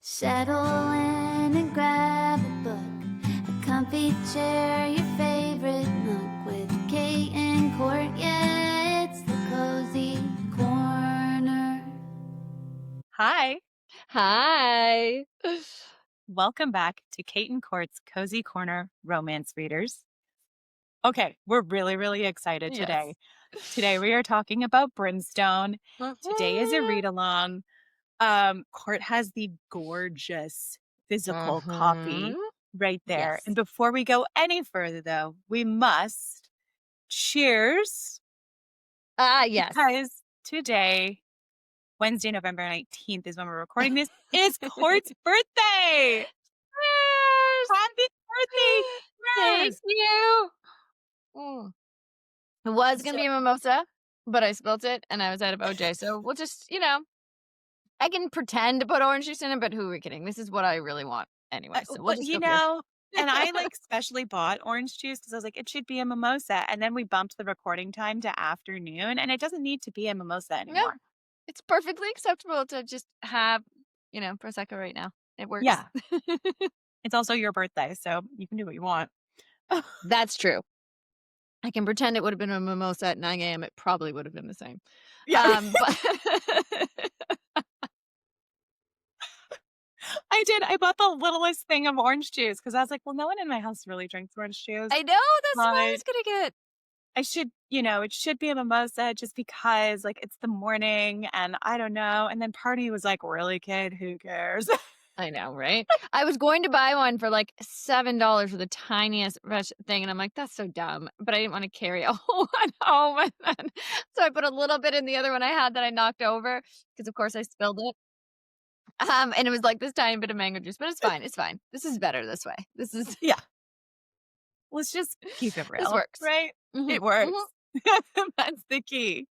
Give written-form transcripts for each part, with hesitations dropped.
Settle in and grab a book, a comfy chair, your favorite nook with Kate and Court. Yeah, it's the Cozy Corner. Hi, Hi. welcome back to Kate and Court's Cozy Corner Romance Readers. Okay, we're really excited Yes. today. Today we are talking about Brimstone. Today is a Mhm. read along. Court has the gorgeous physical Mhm. copy right there. Yes. And before we go any further, though, we must cheers Yes. because today, Wednesday, November 19th, is when we're recording this, is Court's birthday. Cheers. Happy birthday! Thank Cheers! you. Mm. It was going So to be a mimosa, but I spilled it and I was out of OJ. So we'll just, I can pretend to put orange juice in it, but who are we kidding? This is what I really want anyway. So we'll just go here. and I specially bought orange juice because I was like, it should be a mimosa. And then we bumped the recording time to afternoon, and it doesn't need to be a mimosa No, anymore. it's perfectly acceptable to just have, Prosecco right now. It works. Yeah, it's also your birthday, so you can do what you want. That's true. I can pretend it would have been a mimosa at 9 a.m. It probably would have been the same. Yeah, But I did. I bought the littlest thing of orange juice because I was like, well, no one in my house really drinks orange juice. I know that's what I But was gonna get. I should, it should be a mimosa just because, it's the morning and I don't know. And then part of me was like, really, kid, who cares? I know, right? I was going to buy one for like $7 for the tiniest thing, and I'm like, that's so dumb. But I didn't want to carry a whole one home, and then, so I put a little bit in the other one I had that I knocked over because, of course, I spilled it. And it was like this tiny bit of mango juice, but it's fine. It's fine. This is better this way. This is Yeah. Let's just keep it this real, works. right? Hmm. It Hmm. works. That's the key.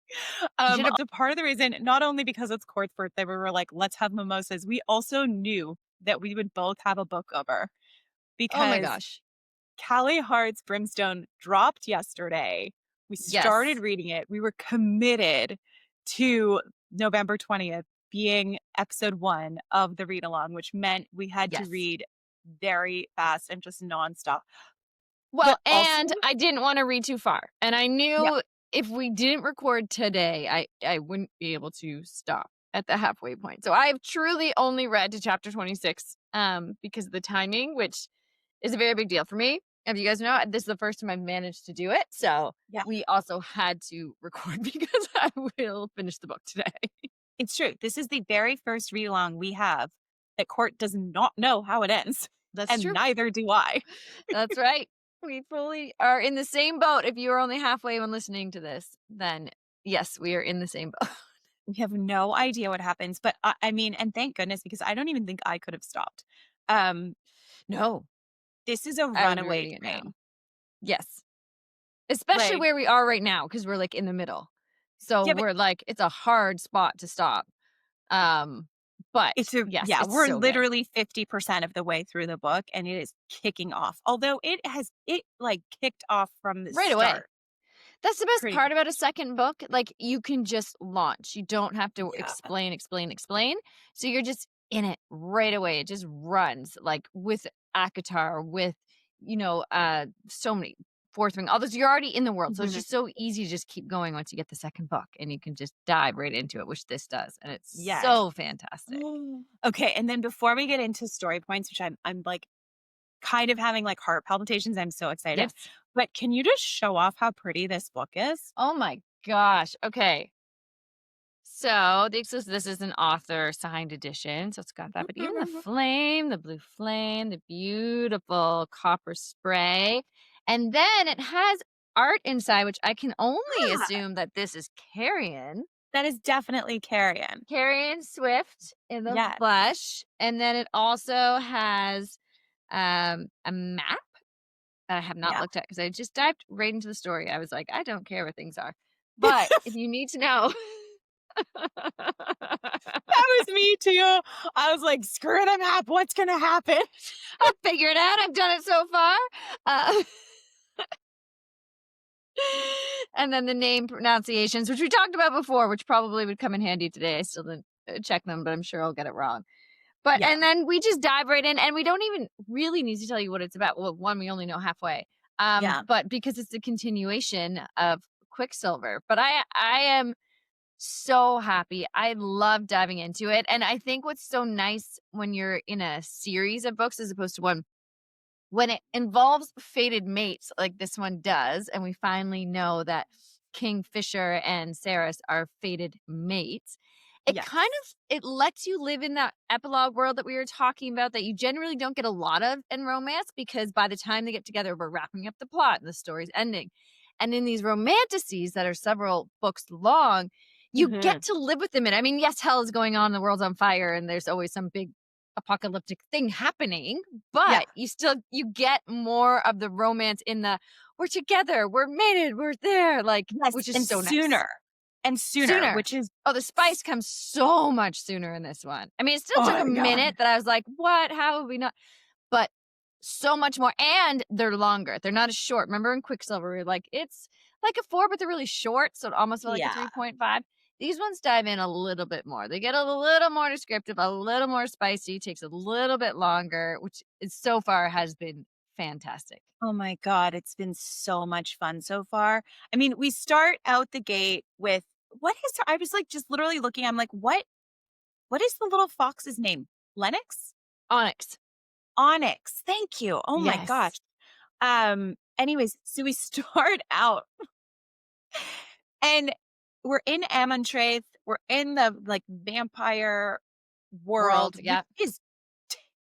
You should have. The part of the reason, not only because it's Court's birthday, we were like, let's have mimosas. We also knew that we would both have a book over Oh my because gosh. Callie Hart's Brimstone dropped yesterday. We started Yes. reading it. We were committed to November 20th being episode 1 of the read along, which meant we had to Yes. read very fast and just nonstop. Well, But also, and I didn't wanna read too far, and I yeah, knew if we didn't record today, I wouldn't be able to stop at the halfway point. So I've truly only read to chapter 26, because of the timing, which is a very big deal for me. If you guys know, this is the first time I've managed to do it, so yeah, we also had to record because I will finish the book today. it's true. This is the very first read along we have that Court does not know how it ends, That's and true. neither do I. That's right. We fully are in the same boat. If you are only halfway when listening to this, then yes, we are in the same boat. We have no idea what happens, but I mean, and thank goodness because I don't even think I could have stopped. Um, No, this is a I would be runaway reading it now. train. Yes. Especially Like, where we are right now, because we're like in the middle. So yeah, but we're like, it's a hard spot to stop. Um, but yes, it's we're so good. literally 50% of the way through the book and it is kicking off. Although it kicked off from the Right away. start That's the best pretty part about a quickly. second book. Like you can just launch. You don't have to Yeah. explain. So you're just in it right away. It just runs like with Akatar, with so many fourth ring. All this, you're already in the world. So it's Mhm. just so easy to just keep going once you get the second book and you can just dive right into it, which this does. And it's Yes. so fantastic. Okay, and then before we get into story points, which I'm like kind of having like heart palpitations, I'm so excited. Yes. But can you just show off how pretty this book is? Oh my gosh. Okay. So this is an author signed edition. So it's got that, but even the flame, the blue flame, the beautiful copper spray. And then it has art inside, which I can only Yeah, assume that this is Carrion. that is definitely Carrion. Carrion Swift in the Yes. flesh. And then it also has a map that I have not Yeah. looked at because I just dived right into the story. I was like, I don't care where things are. But if you need to know That was me too. I was like, screw the map. What's going to happen? I figured out. I've done it so far. Uh, and then the name pronunciations, which we talked about before, which probably would come in handy today. I still didn't check them, but I'm sure I'll get it wrong. But Yeah. and then we just dive right in, and we don't even really need to tell you what it's about. Well, one, we only know halfway. Yeah. But because it's a continuation of Quicksilver. But I am so happy. I love diving into it. And I think what's so nice when you're in a series of books as opposed to one, when it involves fated mates like this one does, and we finally know that Kingfisher and Saris are fated mates, it Yes. kind of it lets you live in that epilogue world that we were talking about that you generally don't get a lot of in romance, because by the time they get together, we're wrapping up the plot and the story's ending. And in these romanticides that are several books long, you Mhm. get to live with them. And I mean, yes, hell is going on, the world's on fire, and there's always some big apocalyptic thing happening, Yeah. but you get more of the romance in the we're together, we're mated, we're there, like, Yes, which is and so nice. sooner, Sooner. which is Oh, the spice comes so much sooner in this one. I mean, it still oh took a my god. minute that I was like, "What? How have we not?" But so much more, and they're longer. They're not as short. Remember in Quicksilver, we were like, it's like a 4, but they're really short, so it almost felt like a Yeah. 3.5. These ones dive in a little bit more. They get a little more descriptive, a little more spicy, takes a little bit longer, which is so far has been fantastic. Oh my god, it's been so much fun so far. I mean, we start out the gate with what is her I was, like, just literally looking, I'm like, what is the little fox's name? Lennox? Onyx. Onyx, thank you. Oh my gosh. Yes. Anyways, so we start out and we're in Amontraith, we're in the, like, vampire World. world, which Yeah. is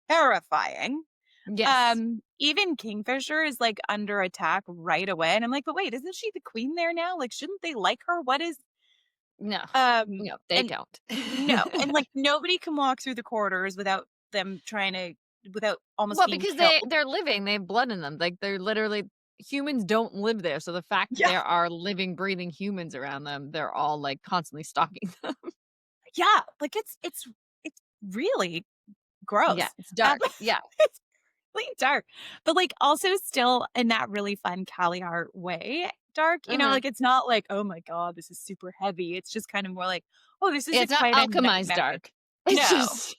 terrifying. Yes. Even Kingfisher is, like, under attack right away, and I'm like, "But wait, isn't she the queen there now? Like, shouldn't they like her? What is" No. um, No, they and don't. no, and, like, nobody can walk through the corridors without them trying to without almost Well, being because killed. they're living, they have blood in them. Like, they're literally humans don't live there. So the fact that Yeah, there are living, breathing humans around them, they're all like constantly stalking them. yeah, like, it's really Yeah, gross. it's dark. It's Yeah. really dark, but, like, also still in that really fun Callie Hart way dark, Mhm. like, it's not like, "Oh my god, this is super heavy." It's just kind of more like, "Oh, this is Yeah, a it's not quite a alchemized nightmare." dark. It's No, just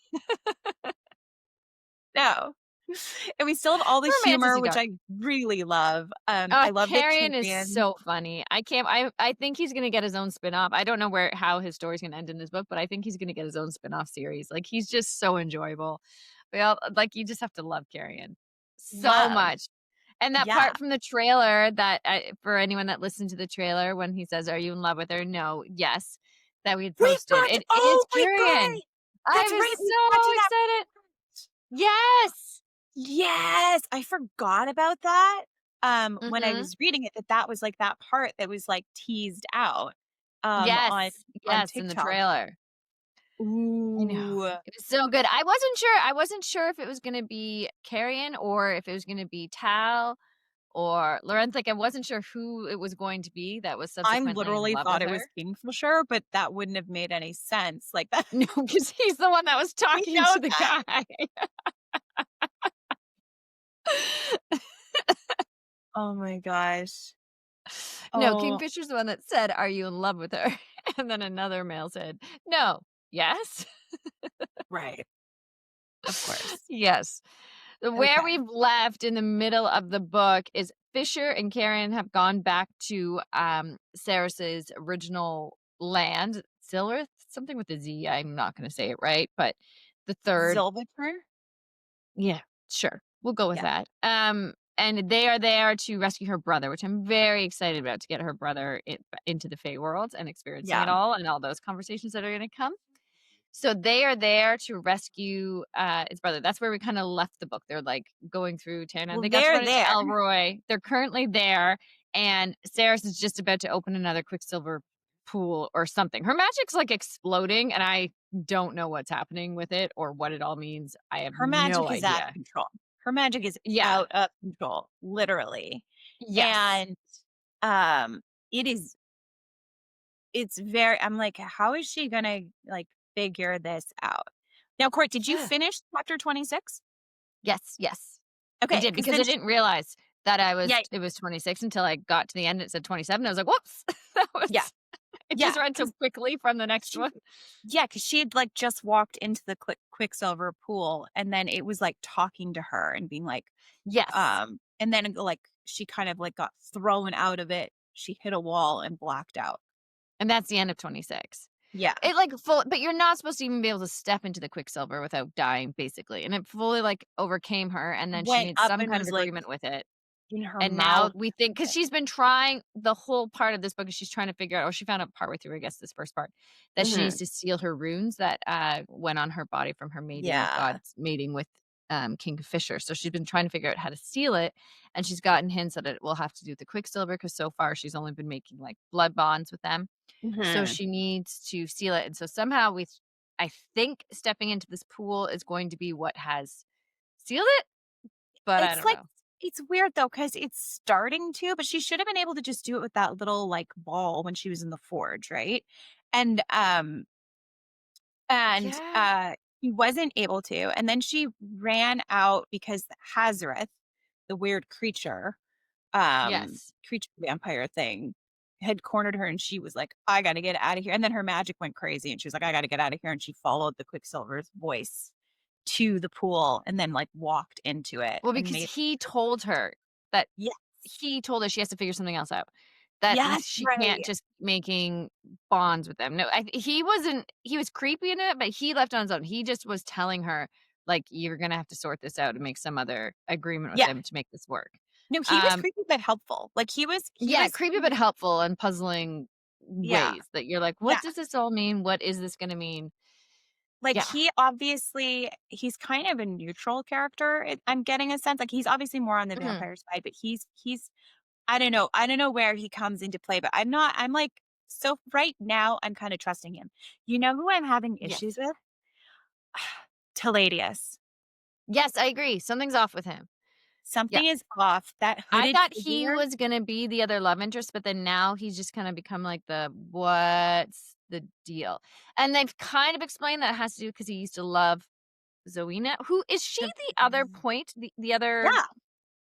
no. And we still have all the humor, romanticy which dark. I really love. Oh, I love that Carrion is Tyrion so funny. I think he's gonna get his own spin-off. I don't know how his story's gonna end in this book, but I think he's gonna get his own spin-off series. Like, he's just so enjoyable. Well, like, you just have to love Carrion so love. much. And that Yeah. part from the trailer that for anyone that listened to the trailer when he says, "Are you in love with her?" No, yes, that we had We posted. got It is oh my Carrion. god! I That's was right, we got so to that excited. part. Yes. Yes, I forgot about that, when I Mhm. was reading it, that was, like, that part that was, like, teased out, on Yes. Yes, in the TikTok. trailer. I know. Ooh. It was so good. I wasn't sure if it was gonna be Carrion or if it was gonna be Tal or Lorenz. Like, I wasn't sure who it was going to be that was I subsequently in literally love thought with it was her. Kingfisher, but that wouldn't have made any sense, like, that No, because he's the one that was we talking know to the that. guy. Oh my gosh. No, Oh, Kingfisher's the one that said, "Are you in love with her?" And then another male said, "No." "Yes." right. Of course. Yes. Where Okay. we've left in the middle of the book is Fisher and Karen have gone back to Saras's original land, Silrith, something with a Z. I'm not going to say it right, but the third. Zilviper? Yeah, sure. We'll go with Yeah. that. And they are there to rescue her brother, which I'm very excited about to get her brother into the Fey world and experiencing Yeah. it all and all those conversations that are going to come. So they are there to rescue his brother. That's where we kind of left the book. They're like going through Terran. Well, They got to they're run into there. Elroy. They're currently there, and Saris is just about to open another Quicksilver pool or something. Her magic's like exploding, and I don't know what's happening with it or what it all means. I have Her no magic is out idea. of control. Her magic is Yeah. out of control, literally. Yes. And, um, it is it's very I'm like, "How is she gonna, like, figure this out?" Now, Court, did you Yeah. finish chapter 26? Yes. Yes. I Okay, did because because then I sh didn't realize that yeah, it was 26 until I got to the end. It said 27. I was like, "Whoops!" That yeah. was It Yeah, just read so 'cause quickly from the next she one. yeah, because she had, like, just walked into the Quicksilver pool, and then it was, like, talking to her and being like, Yes. and then, like, she kind of, like, got thrown out of it. She hit a wall and blacked out. And that's the end of 26. Yeah. It, like, full but you're not supposed to even be able to step into the Quicksilver without dying, basically, and it fully, like, overcame her, and then she Went made up some and kind of was, like, agreement with it. in her And now mouth. we think because 'cause she's been trying the whole part of this book is she's trying to figure out or she found out partway through, I guess, this first part, that she needs Mhm. to seal her runes that, went on her body from her mating Yeah. God's mating with, Kingfisher. So she's been trying to figure out how to seal it, and she's gotten hints that it will have to do with the Quicksilver because so far she's only been making, like, blood bonds with them. So Mhm. she needs to seal it, and so somehow I think stepping into this pool is going to be what has sealed it, but I It's don't like know. it's weird though, because it's starting to, but she should have been able to just do it with that little, like, ball when she was in the forge, right? And, and, Yeah. he wasn't able to, and then she ran out because Hazareth, the weird Yes. creature vampire thing, had cornered her, and she was like, "I gotta get out of here," and then her magic went crazy, and she was like, "I gotta get out of here," and she followed the Quicksilver's voice to the pool and then, like, walked into it Well, and because made Yes. he told her she has to figure something else out. That Yes, she can't right. just making bonds with them. No, he wasn't he was creepy in it, but he left on his own. He just was telling her, like, "You're gonna have to sort this out and make some other agreement with Yeah. them to make this work." No, he was Um, creepy but helpful. Like, he yeah, was creepy but helpful and puzzling yeah, ways that you're like, "What yeah. does this all mean? What is this gonna mean?" Like, Yeah. he's kind of a neutral character, I'm getting a sense, like, he's obviously more on the Mhm. vampire side, but he's I don't know where he comes into play, but I'm like so right now, I'm kinda trusting him. You know who I'm having issues Yes. with? Taladius. Yes, I agree. Something's off with him. Yeah. Something is off. That I hooded thought he figure was gonna be the other love interest, but then now he's just kinda become like the, "What's the deal?" And they've kind of explained that it has to do because he used to love Zoena, who is she the the other point? The other Yeah,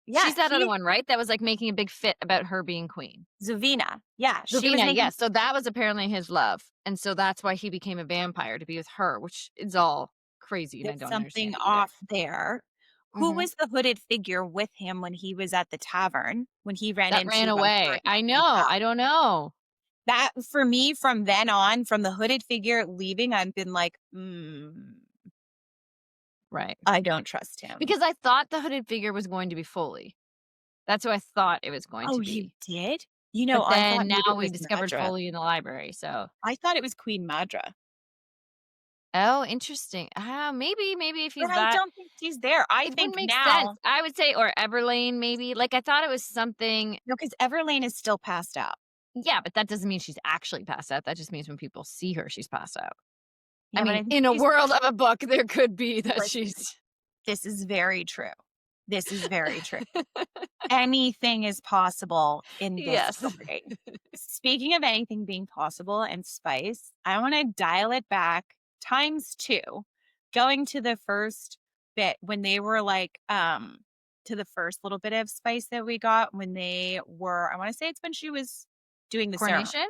yeah, she's that other one, right? That was, like, making a big fit about her being queen. Zavina. Yeah, she was Zovina, making yes, so that was apparently his love, and so that's why he became a vampire to be with her, which is all crazy, and I there's don't something understand it either. off there. Who Mhm. was the hooded figure with him when he was at the tavern, when he ran That ran into, away. Gloria I in the know, path? I don't know. That for me, from then on, from the hooded figure leaving, I've been like, Right. I don't trust him." Because I thought the hooded figure was going to be Foley. That's who I thought it was going Oh, to you be. did? You know, But I thought then maybe now it we was discovered Madra. Foley in the library, so I thought it was Queen Madra, oh, interesting. Ah, maybe if but he's I that don't think she's there. I it think wouldn't make sense. now I would say or Everlane maybe. Like, I thought it was something no, because Everlane is still passed out. yeah, but that doesn't mean she's actually passed out. That just means when people see her, she's passed out. I Yeah, but mean, I think in a she's world of a book, there could be that listen, she's this is very true. This is very true. Anything is possible in this Yes. story. Speaking of anything being possible and spice, I want to dial it back times 2, going to the first bit when they were like, to the first little bit of spice that we got when they were, I want to say it's when she was doing the ceremony, Coronation?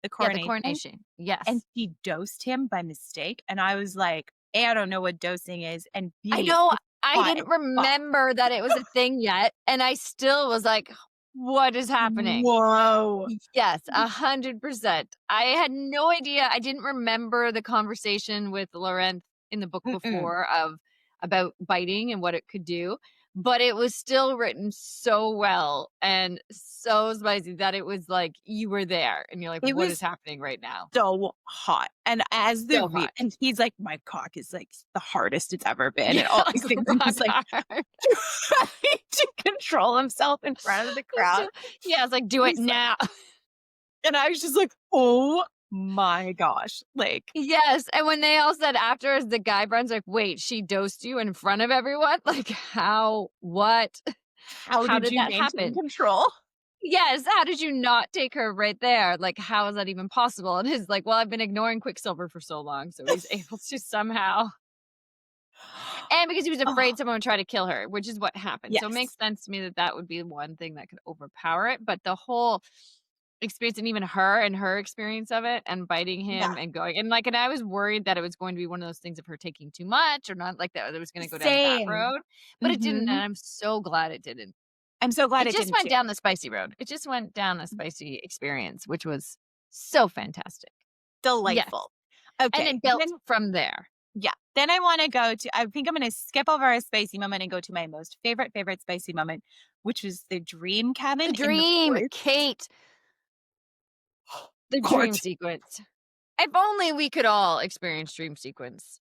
the Yeah, the coronation, coronation. and Yes. she dosed him by mistake. And I was like, A, I don't know what dosing is, and I B, know, it's I hot as didn't fuck. remember that it was a thing yet, and I still was like, "What is happening?" Whoa. Yes, 100%. I had no idea. I didn't remember the conversation with Laurent in the book Mm-mm. before of about biting and what it could do, but it was still written so well and so spicy that it was like you were there and you're like, It "What is was happening right now?" so hot, and as the So re hot. and he's like, "My cock is, like, the hardest it's ever been," Yeah, and all like these things, and rock he's, like, hard. trying to control himself in front of the He's crowd. so yeah, it's like, "Do it He's like now." and I was just like, "Oh my gosh," like, Yes, and when they all said afterwards, the guy friend's like, "Wait, she dosed you in front of everyone? Like, how? What? "How How did did you that maintain happen?" control?" Yes, how did you not take her right there? Like, how is that even possible? And he's like, "Well, I've been ignoring Quicksilver for so long," so he's able to somehow and because he was Oh, afraid someone would try to kill her, which is what happened. So it makes yes. sense to me that that would be one thing that could overpower it, but the whole experience, and even her and her experience of it and biting Yeah. him and going and, like, and I was worried that it was going to be one of those things of her taking too much or not, like, that it was gonna go down that Same. road, but it didn't, and Mhm. I'm so glad it didn't. I'm so glad It it just didn't went too. down the spicy road. It just went down a spicy experience, which was so fantastic. Yes, Delightful. and Okay, it built then from there. yeah, then I wanna go to I think I'm gonna skip over a spicy moment and go to my most favorite spicy moment, which was the dream The cabin in the dream, woods. Kate, the dream God. sequence. If only we could all experience dream sequence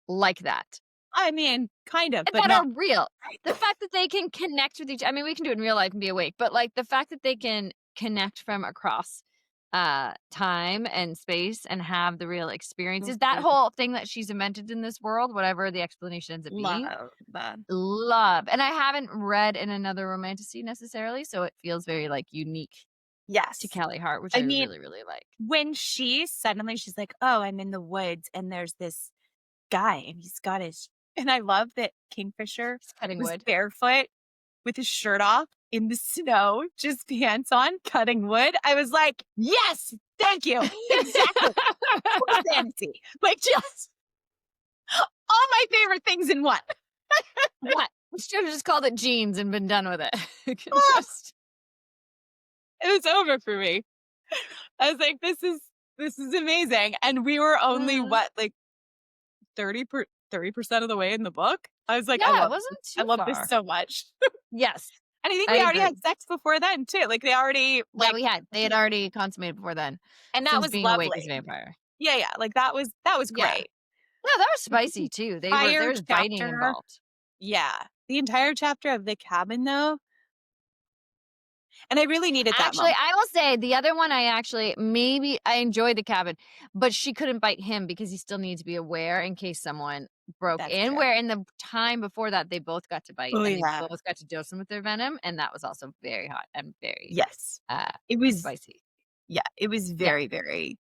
like that. I mean, kind of, but That are not real. The fact that they can connect with each I mean, we can do it in real life and be awake, but, like, the fact that they can connect from across, time and space and have the real experiences, that Mhm. whole thing that she's invented in this world, whatever the explanation ends up being, Love that. love. And I haven't read in another romantasy necessarily, so it feels very, like, unique to Yes. Callie Hart, which I I mean, really, really like. when she's like, "Oh, I'm in the woods and there's this guy and he's got his" and I love that Kingfisher It's cutting was wood. barefoot with his shirt off in the snow, just pants on, cutting wood. I was like, "Yes, thank you. Exactly. Full fantasy." Like, just all my favorite things in one. What? We should have just called it jeans and been done with it. Oh, Just it was over for me. I was like, this is amazing." And we were only Mhm. what, like 30% of the way in the book? I was like, Yeah, it wasn't I too love this far. so much." Yes, And I think I they already agree. had sex before then too. Like they already Yeah, like they had already consummated before then, and that since was being awake as a lovely. vampire. Yeah, yeah, like that was Yeah. great. Yeah, that was The spicy too. There entire was biting chapter involved. yeah, the entire chapter of the cabin though, and I really needed that Actually, moment. I will say the other one I actually maybe I enjoyed the cabin, but she couldn't bite him because he still needed to be aware in case someone broke That's in, true. where in the time before that, they both got to bite Oh, and they yeah. both got to dose him with their venom, and that was also very hot and very, Yes. uh, It was spicy. yeah, it was Yeah, very, very,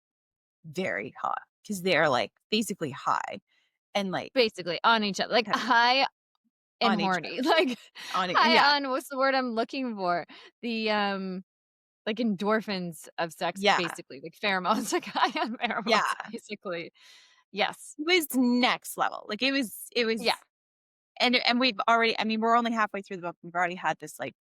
very hot because 'cause they're, like, basically high and, like, basically on each other, like, kind of high and on each horny, other. like, On it yeah, high on what's the word I'm looking for? The, like, endorphins of sex, yeah, basically, like, pheromones, like, high on yeah. pheromones, basically. Yes. It was next level. Like, it was Yeah. and we've already I mean, we're only halfway through the book. We've already had this, like,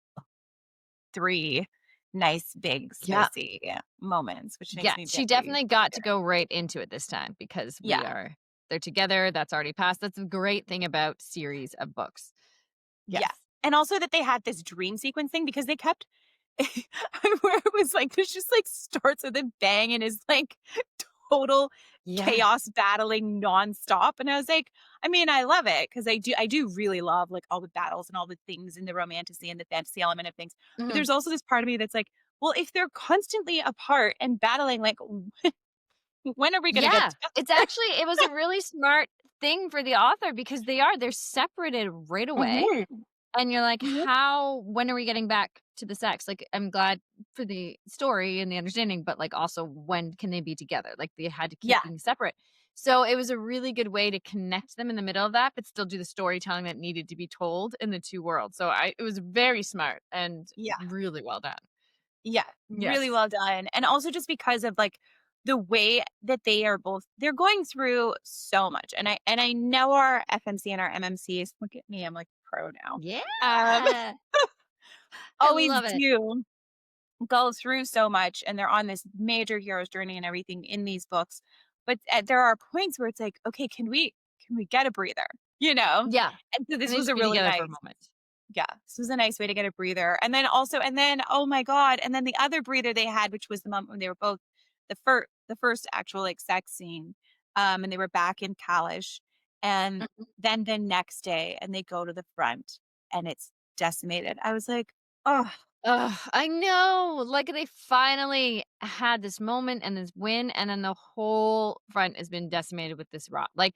3 nice, big, Yeah. spicy moments, which Yeah, makes me she very definitely got to eager. go right into it this time because Yeah, they're together, that's already passed. That's a great thing about series of books. yeah. Yes. And also that they had this dream sequence thing because they kept where it was like, this just, like, starts with a bang and is, like, total Yeah. chaos battling nonstop, and I was like, I mean, I love it because I do really love, like, all the battles and all the things in the romantasy and the fantasy element of things, but Mhm. there's also this part of me that's like, well, if they're constantly apart and battling, like, when are we gonna get Yeah. together? It's actually it was a really smart thing for the author because they're separated right away. Mhm, And you're like, mhm. "How when are we getting back to the sex?" Like, I'm glad for the story and the understanding, but, like, also when can they be together? Like, they had to keep Yeah, being separate. So, it was a really good way to connect them in the middle of that, but still do the storytelling that needed to be told in the 2 worlds. So, I it was very smart and yeah. really well done. Yeah, really Yes. well done, and also just because of, like, the way that they're going through so much, and I know our FMC and our MMCs look at me, I'm like pro now, Yeah. um, I always love it. do go through so much, and they're on this major hero's journey and everything in these books, but, there are points where it's like, "Okay, can we get a breather?" You know? Yeah. And so And this they was just a be really together for a nice moment. yeah, this was a nice way to get a breather, and then, oh my god, and then the other breather they had, which was the moment when they were both the first actual, like, sex scene, and they were back in Kalish, and Mhm. then the next day, and they go to the front, and it's decimated. I was like, oh Ugh, I know. Like they finally had this moment and this win, and then the whole front has been decimated with this rot. Like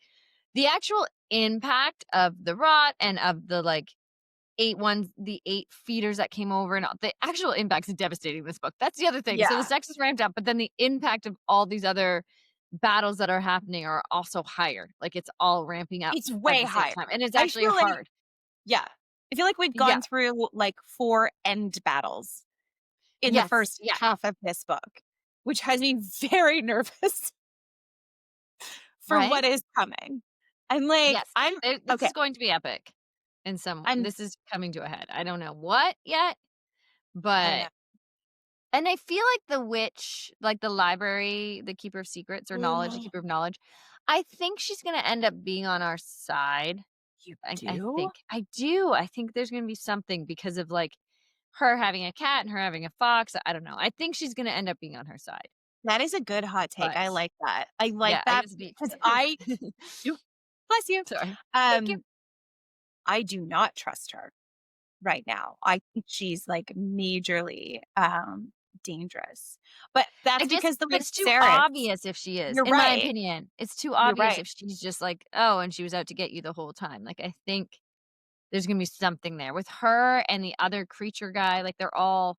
the actual impact of the rot and of the like the 8 feeders that came over, and all, the actual impact is devastating. In this book. That's the other thing. So the yeah, sex is ramped up, but then the impact of all these other battles that are happening are also higher. Like it's all ramping up it's at way the same higher. time, and it's I actually feel like hard. yeah. I feel like we've Yeah. gone through, like, 4 end battles. in the Yes, first yeah, half of this book, which has me very nervous for right? what is coming. I'm like, Yes. I'm This okay. is going to be epic I'm this is coming to a head. I don't know what yet, I but know. and I feel like the witch, like the library, the keeper of secrets or knowledge, the Ugh, keeper of knowledge, I think she's gonna end up being on our side. you I do? think. I do. I think there's gonna be something because of, like, her having a cat and her having a fox. I don't know. I think she's gonna end up being on her side, That is a good hot take. but I like that. I like yeah, I that just need because I you bless you. sorry. Thank you. Um, I do not trust her right now. I think she's like majorly dangerous. But I that's just because the witch it's too Sarah, obvious if she is, you're in my right. opinion. It's too You're obvious right. if she's just like, "Oh, and she was out to get you the whole time." Like, I think there's gonna be something there with her and the other creature guy, like, they're all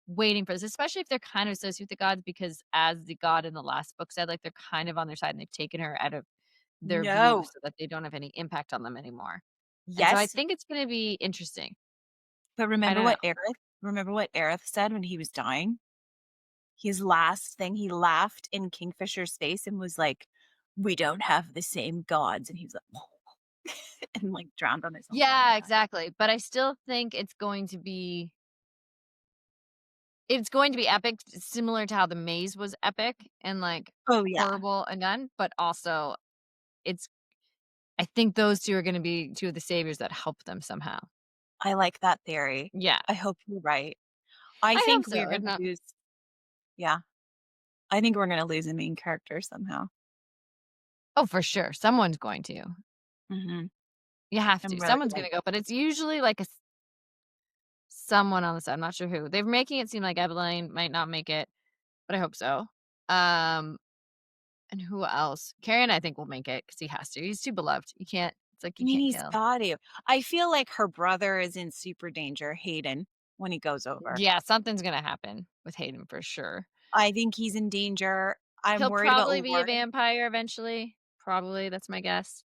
waiting for this, especially if they're kind of associated with the gods because as the god in the last book said, like, they're kind of on their side and they've taken her out of their view No. so that they don't have any impact on them anymore. And so I Yes. think it's gonna be interesting. But I don't know. Remember what Aerith said when he was dying? His last thing, he laughed in Kingfisher's face and was like, "We don't have the same gods." And he was like, and like drowned on his own body Yeah, and died. exactly, but I still think it's going to be epic, similar to how the maze was epic and, like, Oh yeah. horrible and done, but also it's I think those 2 are gonna be 2 of the saviors that help them somehow. I like that theory. Yeah, I hope you're right. I I hope think we're so, if gonna not lose yeah. I think we're gonna lose a main character somehow. oh, for sure, someone's going to. Mhm. You have I'm to. really Someone's like gonna go, but it's usually, like, someone on the side, I'm not sure who. They're making it seem like Evelyn might not make it, but I hope so. Um, and who else? Carrion, I think, will make it because he has to. He's too beloved. You can't it's like I you mean, can't he's kill. got to. I feel like her brother is in super danger, Hayden, when he goes over. Yeah, something's gonna happen with Hayden for sure. I think he's in danger. I'm He'll worried about probably be a Lauren. vampire eventually. Probably, that's my guess.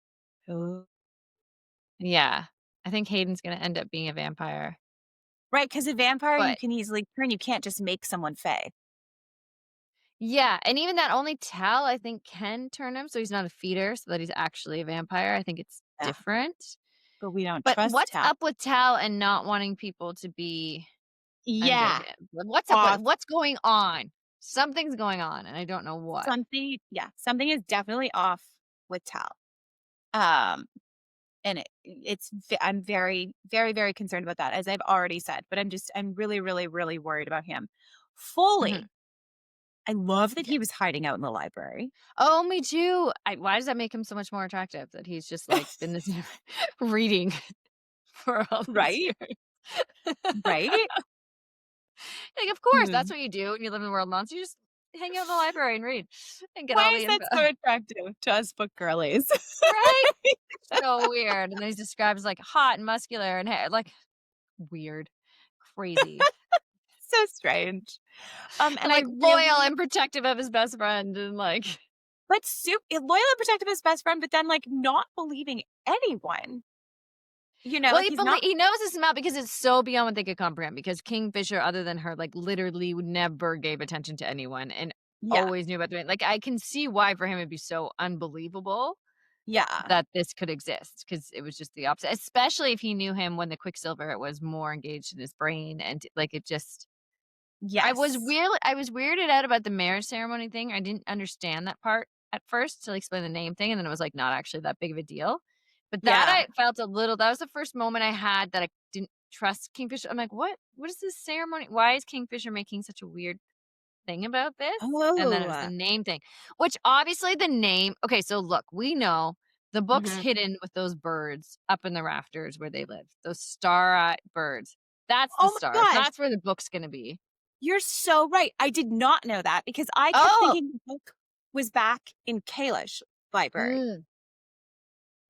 Who Yeah. I think Hayden's gonna end up being a vampire. right, because a vampire you But can easily turn, you can't just make someone fey. yeah, and even that only Tal, I think, can turn him, so he's not a feeder, so that he's actually a vampire. I think it's Yeah, different. but we don't But trust what's Tal. up with Tal and not wanting people to be under Yeah, him? What's up with off what's going on? Something's going on, and I don't know what. something is definitely off with Tal. Um, and I'm very, very, very concerned about that, as I've already said, but I'm really, really, really worried about him. Mhm. Fully. I love that Yeah. he was hiding out in the library. Oh, me too. Why does that make him so much more attractive that he's just, like, been this reading for all these Right? years? Right? Like, of He course, was that's what you do when you live in the world months. You just hang out in the library and read and get all why the is that info. so attractive to us book girlies? Right? So weird. And then he's described as, like, hot and muscular and hair like, weird, crazy, So strange. And I like, loyal really and protective of his best friend and, like but loyal and protective of his best friend, but then, like, not believing anyone. You know, well, like, he's not he knows this amount because it's so beyond what they could comprehend because Kingfisher, other than her, like, literally never gave attention to anyone and yeah, always knew about the like, I can see why for him it'd be so unbelievable yeah, that this could exist because it was just the opposite, especially if he knew him when the Quicksilver was more engaged in his brain and, like, it just yes, I was weirded out about the marriage ceremony thing. I didn't understand that part at first till he explained the name thing, and then it was, like, not actually that big of a deal. But that yeah. I felt a little that was the first moment I had that I didn't trust Kingfisher. I'm like, What is this ceremony? Why is Kingfisher making such a weird thing about this?" And then it was the Oh, name thing, which obviously the name okay, so look, we know the book's mhm. hidden with those birds up in the rafters where they live, those star-eyed birds. That's the Oh my stars. gosh, That's where the book's gonna be. you're so right. I did not know that because I kept Oh! thinking the book was back in Kalish library. Mm.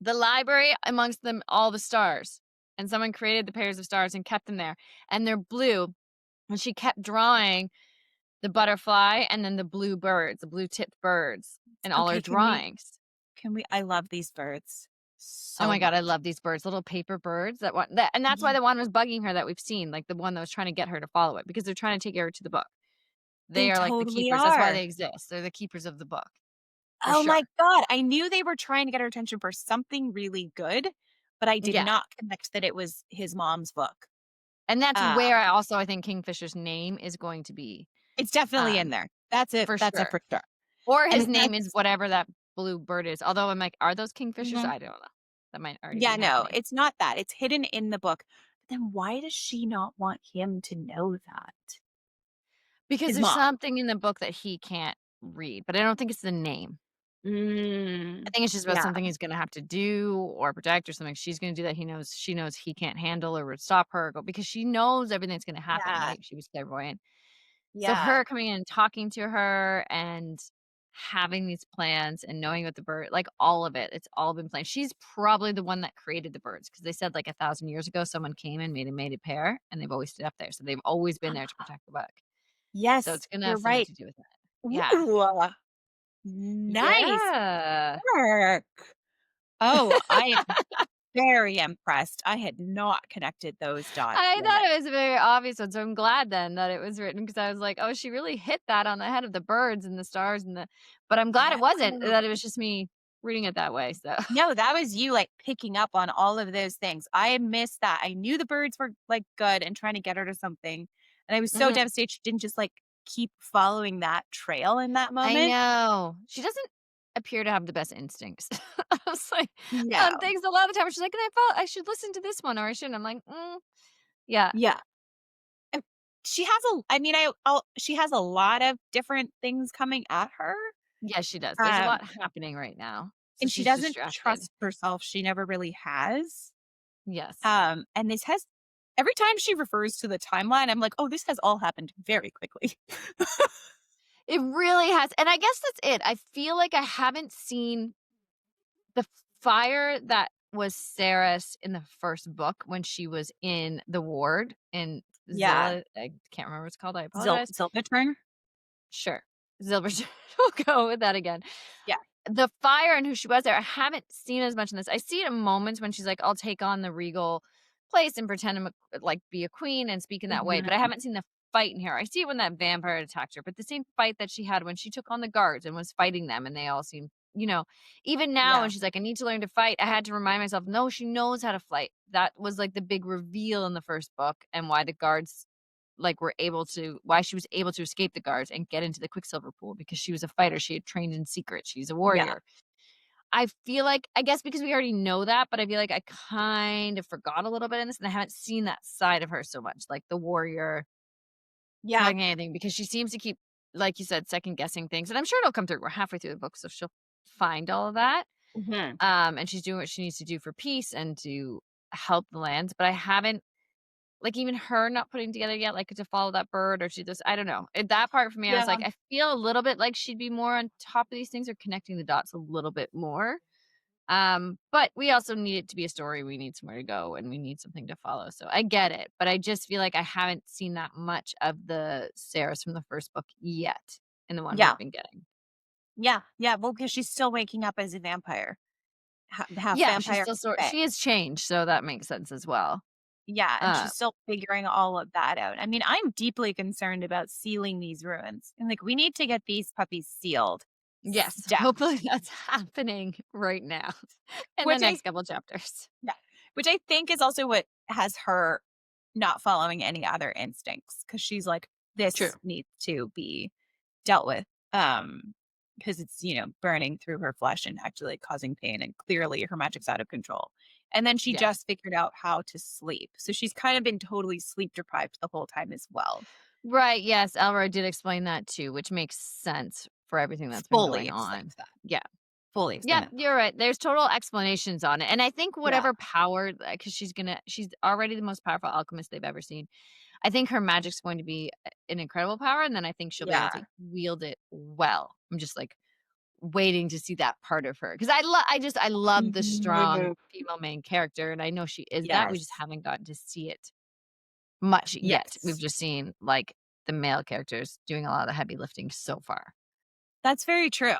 The library amongst them all the stars, and someone created the pairs of stars and kept them there, and they're blue, and she kept drawing the butterfly and then the blue birds, the blue-tipped birds in all her Okay, drawings. I love these birds Oh so my god, I much. love these birds, little paper birds and that's why Yeah. the one was bugging her that we've seen, like, the one that was trying to get her to follow it because they're trying to take her to the book. They They are like the totally keepers, that's why are. they exist. They're the keepers of the book, for Oh my sure. god, I knew they were trying to get her attention for something really good, but I did Yeah, not connect that it was his mom's book. and that's Uh, where I think Kingfisher's name is going to be, it's definitely in um, there. for That's it sure. for sure. Or his And name is that's whatever that blue bird is, although I'm like, are those kingfishers? mhm. I don't know. That might already be Yeah, no, happening. it's not that. It's hidden in the book. But then why does she not want him to know that? Because His there's mom. something in the book that he can't read, but I don't think it's the name. I think it's just about Yeah, something he's gonna have to do or protect or something she's gonna do that she knows he can't handle or would stop her go because she knows everything that's gonna happen, yeah, right? She was clairvoyant. So yeah. her coming in and talking to her and having these plans and knowing what the bird like, all of it, it's all been planned. She's probably the one that created the birds because they said, like, 1,000 years ago, someone came and made a mated pair, and they've always stayed up there, so they've always been there to protect the book. So Yes, it's gonna have you're something right. to do with that. Yeah. Ooh, nice Yeah. work. Oh, I am very impressed. I had not connected those dots I yet. thought it was a very obvious one, so I'm glad then that it was written because I was like, "Oh, she really hit that on the head of the birds and the stars and the" but I'm glad Yeah. it wasn't, that it was just me reading it that way, so No, that was you, like, picking up on all of those things. I missed that. I knew the birds were, like, good and trying to get her to something, and I was so Mhm. devastated she didn't just, like, keep following that trail in that I moment. know. She doesn't appear to have the best instincts. I was like, on No. things a lot of times she's like, I should listen to this one or I shouldn't." I'm like, yeah. Yeah. And she has a I mean, she has a lot of different things coming at her, Yes, she does. There's a um, lot happening right now, so and she she's doesn't distracted. trust herself. She never really has. Yes. And this has every time she refers to the timeline, I'm like, "Oh, this has all happened very quickly." It really has, and I guess that's it. I feel like I haven't seen the fire that was Sarah's in the first book when she was in the ward in Yeah. Zilla I can't remember what it's called, I apologize. Zilpatern? Sure. Zilbert we'll go with that again. Yeah. The fire and who she was there, I haven't seen as much in this. I see it in moments when she's like, "I'll take on the regal place and pretend I'm a like, be a queen and speak in that way," but I Mhm. haven't seen the fight in here. I see it when that vampire attacked her, but the same fight that she had when she took on the guards and was fighting them and they all seemed even now when Yeah. she's like, "I need to learn to fight," I had to remind myself, no, she knows how to fight. That was, like, the big reveal in the first book and why the guards were able to why she was able to escape the guards and get into the Quicksilver pool because she was a fighter, she had trained in secret, she's a Yeah. warrior. I feel like I guess because we already know that, but I feel like I kind of forgot a little bit in this, and I haven't seen that side of her so much, like the warrior Yeah. having anything, because she seems to keep, like you said, second guessing things, and I'm sure it'll come through. We're halfway through the book, so she'll find all of that. Mhm. And she's doing what she needs to do for peace and to help the lands, but I haven't like, even her not putting together yet, like, to follow that bird or to just I don't know. That part for me, I was Yeah. like, I feel a little bit like she'd be more on top of these things or connecting the dots a little bit more. But we also need it to be a story. We need somewhere to go and we need something to follow. So I get it, but I just feel like I haven't seen that much of the Sarahs from the first book yet in the one Yeah. we've been getting. Yeah. Yeah. Well, because she's still waking up as a vampire. Half Yeah, she's vampire, still half fae. she has changed, so that makes sense as well. Yeah, and Uh, she's still figuring all of that out. I mean, I'm deeply concerned about sealing these ruins, and, like, we need to get these puppies sealed yes, stat, hopefully that's happening right now in the which I next couple chapters. yeah, which I think is also what has her not following any other instincts because she's like, True. "This needs to be dealt with," because it's, burning through her flesh and actually, like, causing pain, and clearly her magic's out of control. And then she Yes. just figured out how to sleep, so she's kind of been totally sleep deprived the whole time as well. Right, yes, Elroy did explain that too, which makes sense for everything that's been Fully going on. explains that. Yeah. Fully Yep, explain it. you're right. There's total explanations on it, and I think Yeah. whatever power, because she's already the most powerful alchemist they've ever seen. I think her magic's going to be an incredible power, and then I think she'll be able to Yeah. wield it well. I'm just, like, waiting to see that part of her because I love the strong Mhm. female main character, and I know she is that, we just Yes. haven't gotten to see it much yet. We've Yes. just seen, like, the male characters doing a lot of the heavy lifting so far. That's very true.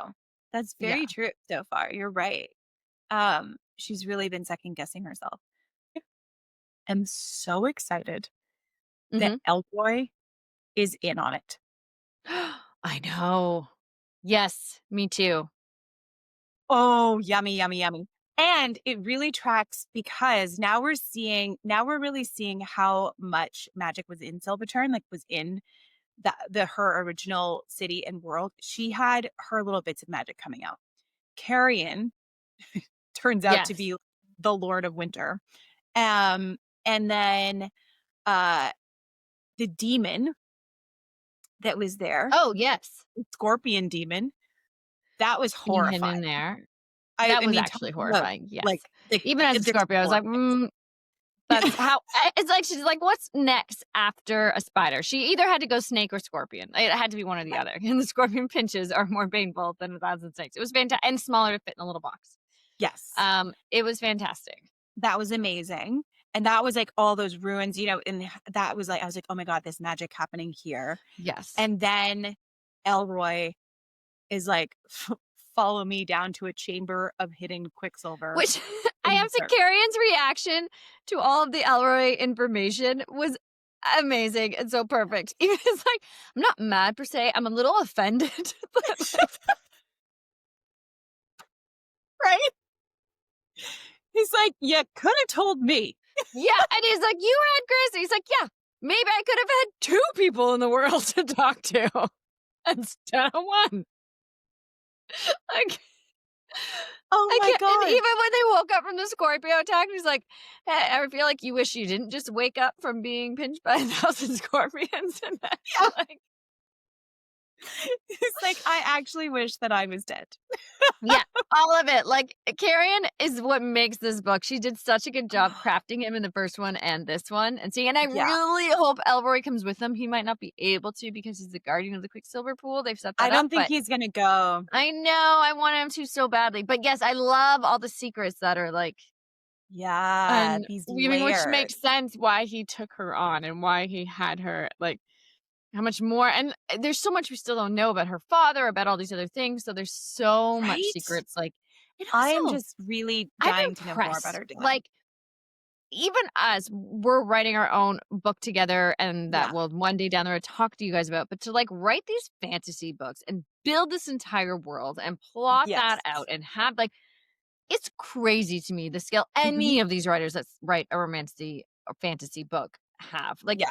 That's Yeah. very true so far, you're right. she's really been second guessing herself. I'm so excited that Mhm. Elroy is in on it. I know. Yes, me too. Oh, yummy, yummy, yummy. And it really tracks because now we're really seeing how much magic was in Silverturn, like was in the her original city and world. She had her little bits of magic coming out. Carrion turns out to Yes. be the Lord of Winter. And then uh the demon that was there, Oh, yes. the scorpion demon, that was Being hidden in horrifying. there. I That was mean, talk actually about horrifying, like yes. Even as a the Scorpio, I was like, corpse. Yeah. that's how it's like she's like, "What's next after a spider?" She either had to go snake or scorpion. It had to be one or the Right. other, and the scorpion pinches are more painful than 1,000 snakes. It was fantastic and smaller to fit in a little box. Yes. It was fantastic. That was amazing. And that was like all those ruins, and that was like, I was like, oh my God, this magic happening here. Yes. And then Elroy is like, follow me down to a chamber of hidden quicksilver Which I in have the to dirt. Carrion's reaction to all of the Elroy information was amazing and so perfect. Even it's like, I'm not mad per se, I'm a little offended, but, like Right? He's like, you could have told me. yeah, and he's like, "You had Chris." He's like, "Yeah, maybe I could have had 2 people in the world to talk to instead of 1." Like, Oh I my can't and God. even when they woke up from the Scorpio attack, he's like, "Hey, I feel like you wish you didn't just wake up from being pinched by 1,000 scorpions," and Yeah. that's like He's like, I actually wish that I was dead. yeah, all of it. Like, Carrion is what makes this book. She did such a good job crafting him in the first one and this one. And I Yeah. really hope Elroy comes with them. He might not be able to because he's the guardian of the Quicksilver Pool. They've set I that up, don't think but he's going to go. I know I want him to so badly. But yes, I love all the secrets that are like Yeah. These unweaving, which layers. makes sense why he took her on and why he had her like how much more and there's so much we still don't know about her father, about all these other things. So there's so much Right? secrets. Like, and I am also just really I'm dying to know more about impressed. her dad. Like, even us, we're writing our own book together, and that Yeah. will one day down the road talk to you guys about. But to like write these fantasy books and build this entire world and plot that Yes. out and have like it's crazy to me the skill Mhm. any of these writers that write a romancy or fantasy book have. Like Yeah.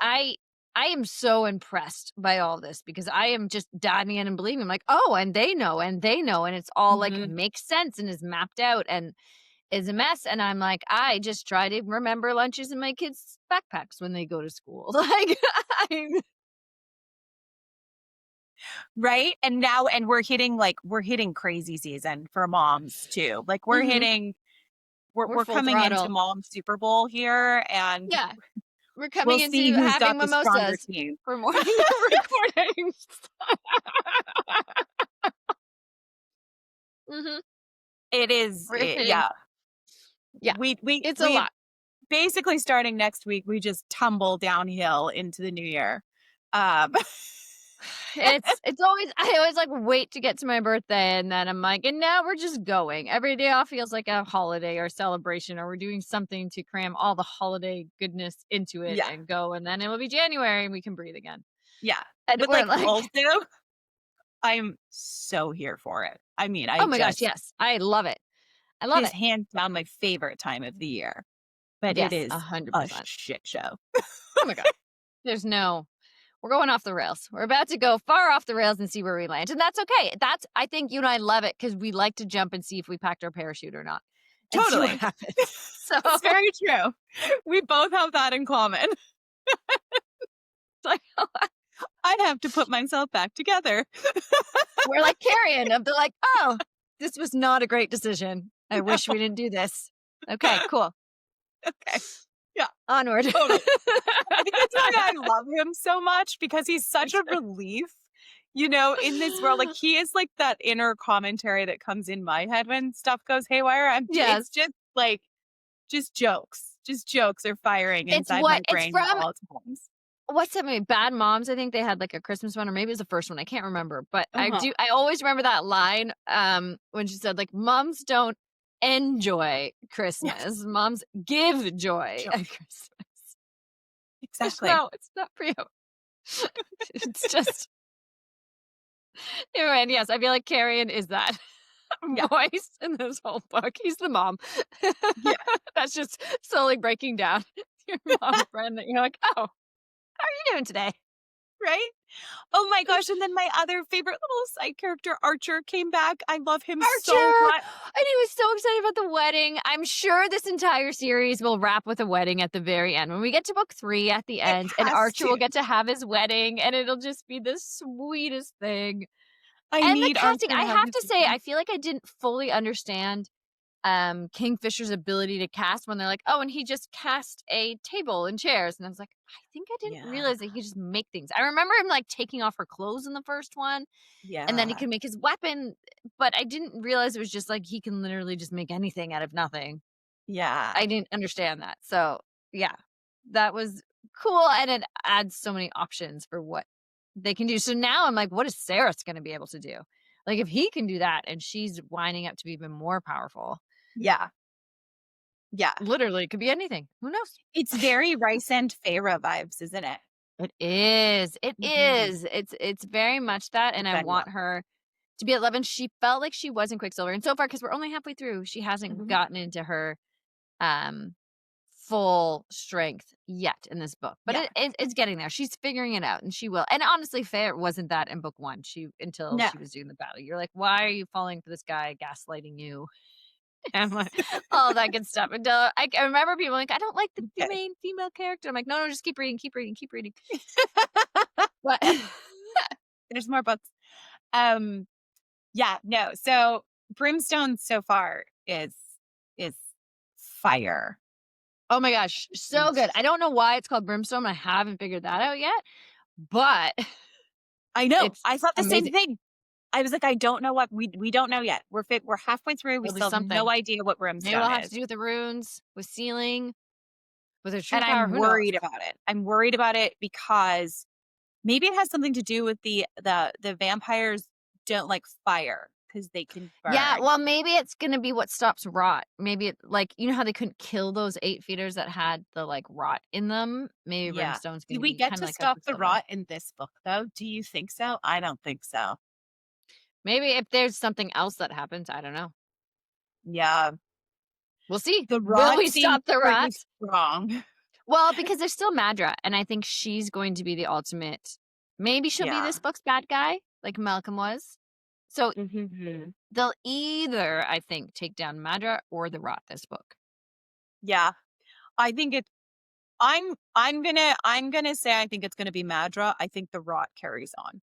I am so impressed by all this because I am just diving in and believing. I'm like, oh, and they know, and it's all like Mhm. makes sense and is mapped out and is a mess. And I'm like, I just try to remember lunches in my kids' backpacks when they go to school. Like, I, Right? And now we're hitting crazy season for moms too. Like we're mhm, hitting we're we're full coming into throttle. mom Super Bowl here and Yeah, we're coming we'll into see who's having got the stronger mimosas team. for morning recordings. hmm We're kidding. Yeah. Yeah, it's a We lot. basically starting next week we just tumble downhill into the new year. Um It's always I always like wait to get to my birthday and then I'm like, and now we're just going. Every day off feels like a holiday or celebration, or we're doing something to cram all the holiday goodness into it yeah. and go, and then it will be January and we can breathe again. Yeah. And But we're like like, also I'm so here for it. I mean, oh my gosh, yes, I love it. I it love is it. hands down my favorite time of the year, but it Yes, is a 100%. shit show. Oh my god. There's no we're going off the rails. We're about to go far off the rails and see where we land. And that's okay. That's I think you and I love it because we like to jump and see if we packed our parachute or not and see what Totally. happens. So It's very true. We both have that in common. it's like I'd have to put myself back together. we're like carrying of the like, oh, this was not a great decision. I wish we didn't do this. Okay, cool. Okay. Yeah, Onward. totally. I think that's why I love him so much because he's such a relief, in this world. Like he is like that inner commentary that comes in my head when stuff goes haywire. Yes. It's just like just jokes. Just jokes are firing It's inside what my it's brain at from all times. what's that movie? Bad Moms. I think they had like a Christmas one, or maybe it was the first one. I can't remember. But Uh-huh. I always remember that line when she said, like, moms don't enjoy Christmas. Moms give joy Joy. at Christmas. Exactly. No, it's not for you. It's just anyway, and yes, I feel like Carrion is that Yeah. voice in this whole book. He's the mom. Yeah. That's just slowly breaking down your mom friend that you're like, "Oh, how are you doing today?" Right? Oh my gosh, and then my other favorite little side character, Archer, came back. I love him so Archer! much. And he was so excited about the wedding. I'm sure this entire series will wrap with a wedding at the very end. When we get to book 3 at the It end, and has Archer will to. get to have his wedding, and it'll just be the sweetest thing. I And the need Archer casting, to I have have his to say, wedding. I feel like I didn't fully understand Kingfisher's ability to cast when they're like, "Oh, and he just cast a table and chairs." And I was like, I think I didn't Yeah. realize that he could just make things. I remember him like taking off her clothes in the first one, and then he Yeah. can make his weapon, but I didn't realize it was just like he can literally just make anything out of nothing. Yeah. I didn't understand that. So, yeah, that was cool, and it adds so many options for what they can do. So now I'm like, what is Sarah's going to be able to do? Like, if he can do that and she's winding up to be even more powerful, Yeah. Yeah. literally, it could be anything. Who knows? It's very Rice and Feyre vibes, isn't it? It is. It Mhm. is. It's very much that, and Which I I love. want her to be at 11. She felt like she wasn't Quicksilver, and so far, because we're only halfway through, she hasn't Mhm. gotten into her um full strength yet in this book, but Yeah. it's getting there. She's figuring it out, and she will. And honestly, Fair wasn't that in book 1. She until No. she was doing the battle. You're like, why are you falling for this guy gaslighting you? And like, all that good stuff. Until I remember people like, I don't like the Okay. main female character. I'm like, no, just keep reading, keep reading, keep reading. But There's more books. Um, yeah, no. So Brimstone so far is fire. oh my gosh, so And good. I don't know why it's called Brimstone. I haven't figured that out yet, but I know. it's I thought the same amazing. thing. I was like, I don't know what we don't know yet. We're halfway through. We It'll be still have no something. idea what Maybe it'll Brimstone have to is. do with the runes, with sealing, with her true And power. I'm Who knows? worried about it. I'm worried about it because maybe it has something to do with the vampires don't like fire because they can Yeah, burn. well, maybe it's gonna be what stops rot. Maybe it like, you know how they couldn't kill those 8 feeders that had the, like, rot in them? Maybe Yeah. Brimstone's Do gonna we be get kinda to like how stop the Quicksilver. rot in this book though? Do you think so? I don't think so. Maybe if there's something else that happens, I don't know. Yeah. We'll see. The Will rot we seems stop the pretty rot? strong. Well, because there's still Madra, and I think she's going to be the ultimate maybe she'll be Yeah. this book's bad guy, like Malcolm was. So, Mhm. they'll either, I think, take down Madra or the rot this book. Yeah. I think it I'm gonna say I think it's gonna be Madra. I think the rot carries on.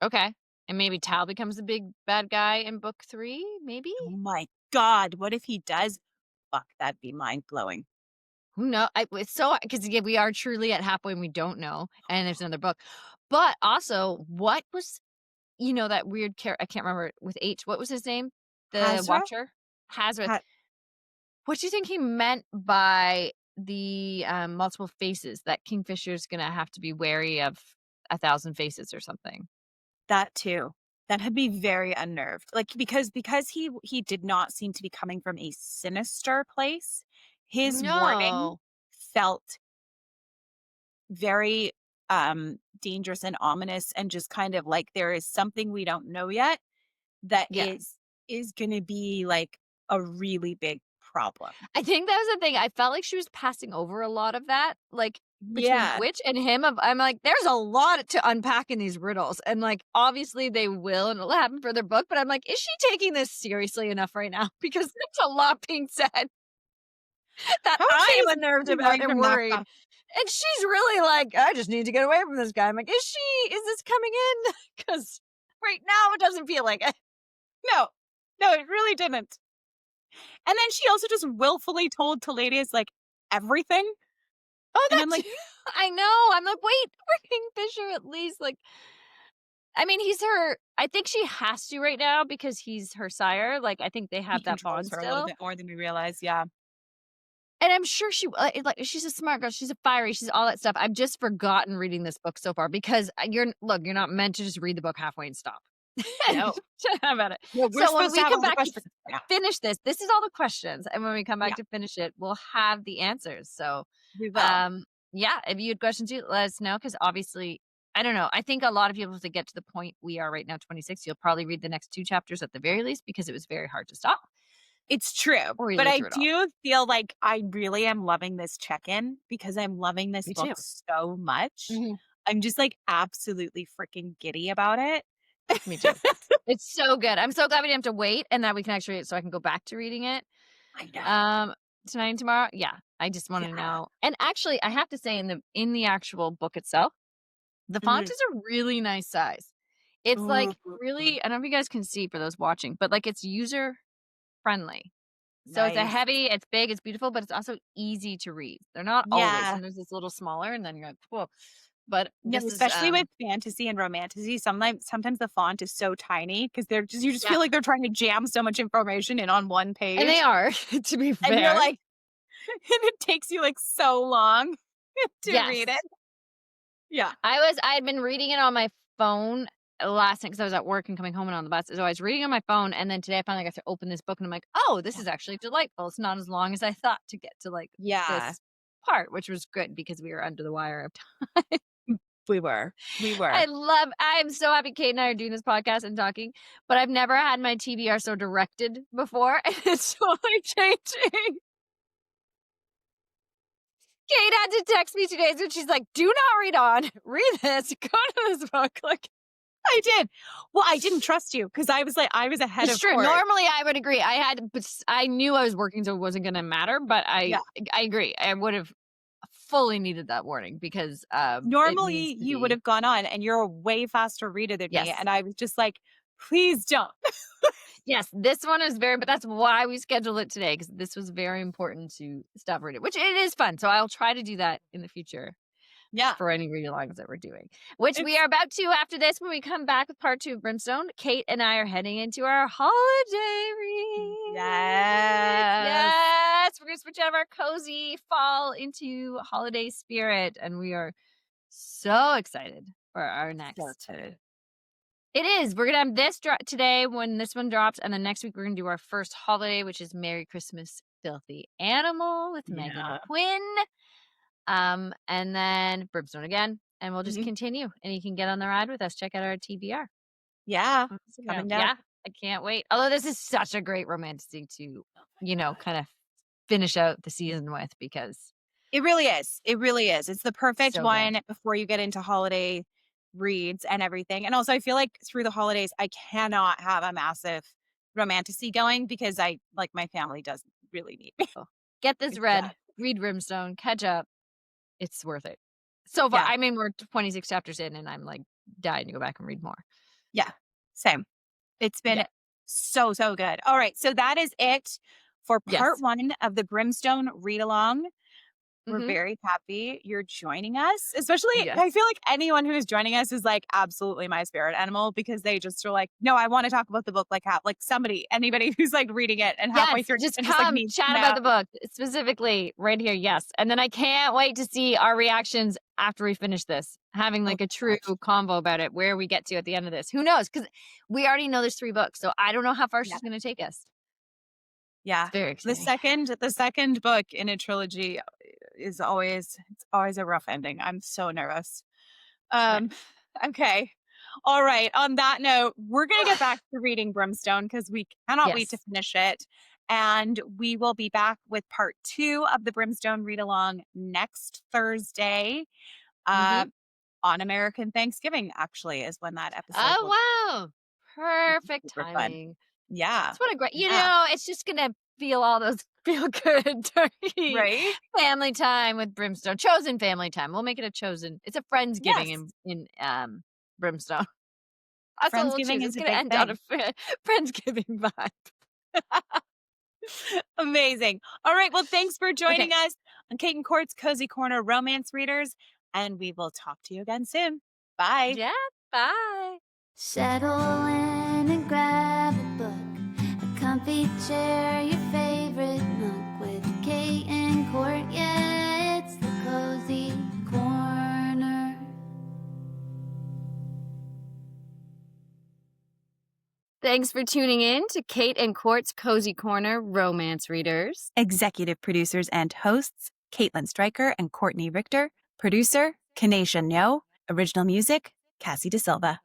Okay. And maybe Tal becomes the big bad guy in book 3, maybe? Oh my god, what if he does? Fuck, that'd be mind-blowing. Who know I it's so because yeah, we are truly at halfway and we don't know, and there's another book. But also, what was that weird I can't remember with H, what was his name? The Hazra? Watcher? Hazard. Ha What do you think he meant by the, multiple faces that Kingfisher's gonna have to be wary of 1,000 faces or something? that too. That had me very unnerved. Like, because he did not seem to be coming from a sinister place, his warning No. felt very, dangerous and ominous and just kind of like there is something we don't know yet that Yeah. is gonna be, like, a really big problem. I think that was the thing. I felt like she was passing over a lot of that, like, between the Yeah. witch and him I'm like, there's a lot to unpack in these riddles, and, like, obviously they will, and it'll happen for their book, but I'm like, is she taking this seriously enough right now? Because there's a lot being said that How is I she am even unnerved about going and from that worried, fast? and she's really like, "I just need to get away from this guy." I'm like, is this coming in? Because right now it doesn't feel like it. No. No, it really didn't. And then she also just willfully told Taladius, like, everything, Oh, and I'm that's like, I know. I'm like, wait, freaking Fisher at least, like I mean, he's her I think she has to right now because he's her sire, like, I think they he have that controls bond her a little still, bit more than we realize, yeah. and I'm sure like, she's a smart girl, she's a fiery, she's all that stuff. I've just forgotten reading this book so far because, you're not meant to just read the book halfway and stop. No. How about it? No, we're So when supposed to we have come all the back to questions. Yeah. finish this is all the questions, and when we come back Yeah, to finish it, we'll have the answers. So, we will. um, yeah, if you had questions too, let us know because obviously, I don't know. I think a lot of people, to get to the point we are right now, 26, you'll probably read the next 2 chapters at the very least because it was very hard to stop, It's true, or you but read I through it all. do feel like I really am loving this check-in because I'm loving this Me book too. so much. Mhm. I'm just, like, absolutely freaking giddy about it. Me too. It's so good. I'm so glad we didn't have to wait and that we can actually so I can go back to reading it, I know. um, tonight and tomorrow. Yeah, I just wanna Yeah. know and actually, I have to say in the actual book itself, the font Mhm. is a really nice size. It's, Ooh, like, really I don't know if you guys can see for those watching, but, like, it's user friendly. So it's a nice. heavy, it's big, it's beautiful, but it's also easy to read. They're not always. Yeah. Sometimes it's a little smaller and then you're like, "Whoa." But No, this is, especially with fantasy and romantasy, sometimes the font is so tiny because 'cause they're just you just yeah, feel like they're trying to jam so much information in on one and they page, are, to be and you're fair. like and it takes you, like, so long to read Yes. it. Yeah. I had been reading it on my phone last night because I was at work and coming home and on the bus. So I was reading on my phone, and then today I finally got to open this book, and I'm like, "Oh, this Yeah. is actually delightful. It's not as long as I thought to get to, like, Yeah. this part," which was good because we were under the wire of time. We were. We were. I am so happy Kate and I are doing this podcast and talking, but I've never had my TBR so directed before, and it's totally changing. Kate had to text me 2 days and she's like, "Do not read on. Read this. Go to this book." Like, I did. Well, I didn't trust you because I was ahead it's of true. course. Normally, I would agree. I knew I was working, so it wasn't gonna matter, but Yeah. I agree. I would have fully needed that warning because, it needs Normally, to you would be have gone on, and you're a way faster reader than me, yes. and I was just like, "Please don't." Yes, this one is very but that's why we scheduled it today because this was very important to stop reading, which it is fun, so I'll try to do that in the future Yeah. for any read-alongs that we're doing, which we It's are about to after this when we come back with part 2 of Brimstone. Kate and I are heading into our holiday reads. yes. Yes, we're gonna switch out of our cozy fall into holiday spirit, and we are so excited for our So next excited. it is. We're gonna have this drop today when this one drops, and then next week we're gonna do our first holiday, which is Merry Christmas, Filthy Animal with Megan Yeah. Quinn. And then Brimstone again, and we'll just Mhm. continue. And you can get on the ride with us. Check out our TBR Yeah. on Instagram. Coming down. Yeah, I can't wait. Although this is such a great romantic thing to, kind of finish out the season with because It really is. It really is. It's the perfect so good. one before you get into holiday reads and everything. And also, I feel like through the holidays, I cannot have a massive romantasy going because I like my family doesn't really need me. Get this read. Yeah. Read Brimstone. Catch up. It's worth it. So far, Yeah. I mean, we're 26 chapters in, and I'm like dying to go back and read more. Yeah. Same. It's been Yeah. so, so good. All right. So that is it for part Yes. one of the Brimstone read along. We're Hmm. very happy you're joining us. Especially, Yes. I feel like anyone who is joining us is like absolutely my spirit animal because they just are like, no, I want to talk about the book. Like anybody who's like reading it and halfway Yes, through just and just like come needs to chat about know. the book, specifically right here, yes, and then I can't wait to see our reactions after we finish this, having, Oh like, a true gosh. convo about it, where we get to at the end of this. Who knows? Because we already know there's 3 books, so I don't know how far Yeah. she's gonna take us. Yeah. It's very exciting. The second book in a trilogy is always a rough ending. I'm so nervous. Right. Um, okay. All right. On that note, we're going to get back to reading Brimstone because we cannot wait to Yes. finish it. And we will be back with part 2 of the Brimstone read along next Thursday. Uh, Mhm. on American Thanksgiving, actually, is when that episode will be, Oh, wow. which is Perfect super fun. timing. Yeah. It's what a great Yeah. it's just gonna feel all those feel good turkey Right? family time with Brimstone. Chosen family time. We'll make it a chosen. It's a Friendsgiving Yes. in Brimstone. That's what we'll choose. Friendsgiving It's is a gonna big end on a thing. Friendsgiving vibe. Amazing. All right. Well, thanks for Okay. joining us on Kate and Court's Cozy Corner Romance Readers, and we will talk to you again soon. Bye. Yeah. Bye. Settle in and grab a book, a comfy chair, your favorite nook with Kate and Court. Yeah, it's the Cozy Corner. Thanks for tuning in to Kate and Court's Cozy Corner Romance Readers. Executive producers and hosts, Caitlin Stryker and Courtney Richter. Producer, Kanesha No. Original music, Cassie DeSilva.